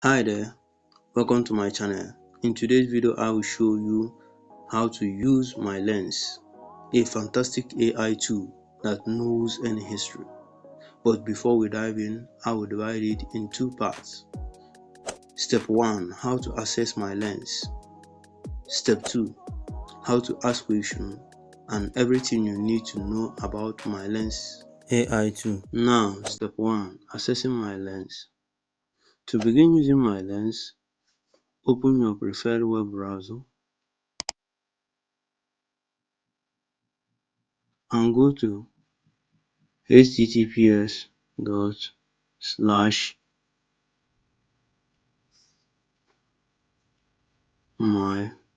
Hi there, welcome to my channel. In today's video, I will show you how to use MyLens, a fantastic AI tool that knows any history. But before we dive in, I will divide it in two parts. Step 1, how to access MyLens. Step 2, how to ask questions and everything you need to know about MyLens AI tool. Now, step 1, accessing MyLens. To begin using MyLens, open your preferred web browser and go to https dot slash mylens.ai.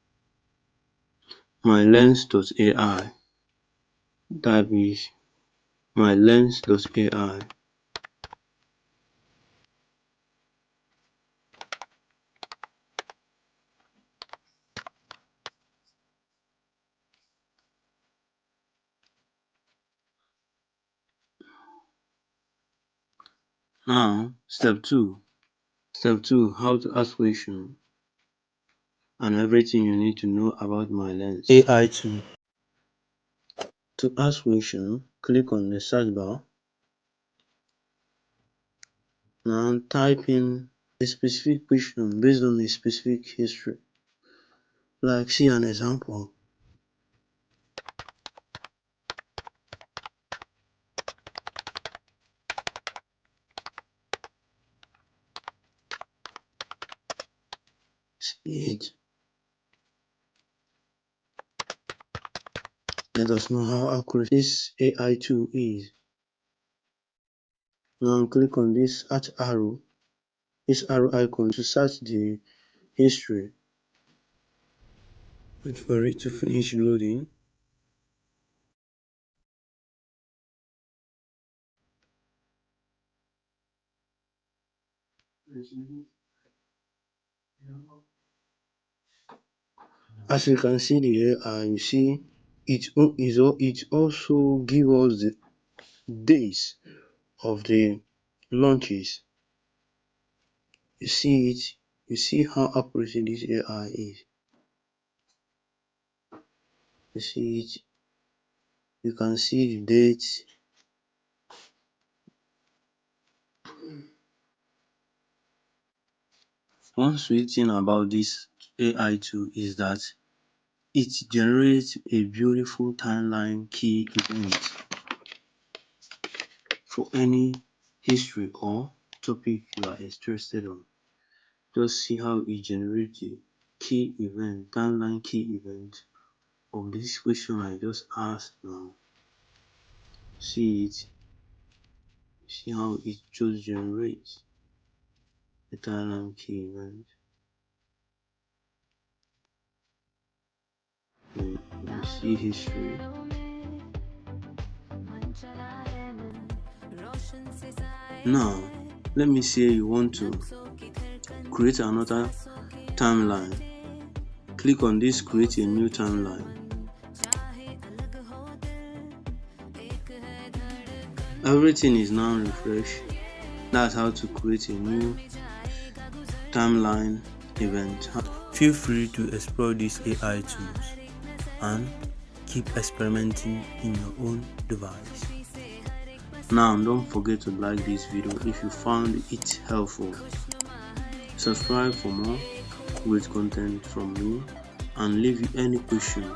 That is mylens.ai. Now, step 2. Step 2, how to ask questions and everything you need to know about MyLens AI tool. To ask questions, click on the search bar. Now type in a specific question based on a specific history. Like, see an example. See it. Let us know how accurate this AI tool is. Now click on this arrow icon to search the history. Wait for it to finish loading. As you can see the AI, you see it also gives us the days of the launches. You see it, you see how accurate this AI is. You see it, you can see the dates. One sweet thing about this AI tool is that it generates a beautiful timeline key event for any history or topic you are interested on. Just see how it generates a key event, timeline key event of this question I just asked now. See it, see how it just generates the timeline key event. You see history. Now, let me say you want to create another timeline. Click on this create a new timeline. Everything is now refreshed. That's how to create a new timeline event. Feel free to explore these AI tools and keep experimenting in your own device. Now, don't forget to like this video if you found it helpful. Subscribe for more great content from me and leave any question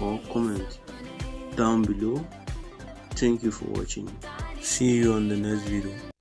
or comment down below. Thank you for watching. See you on the next video.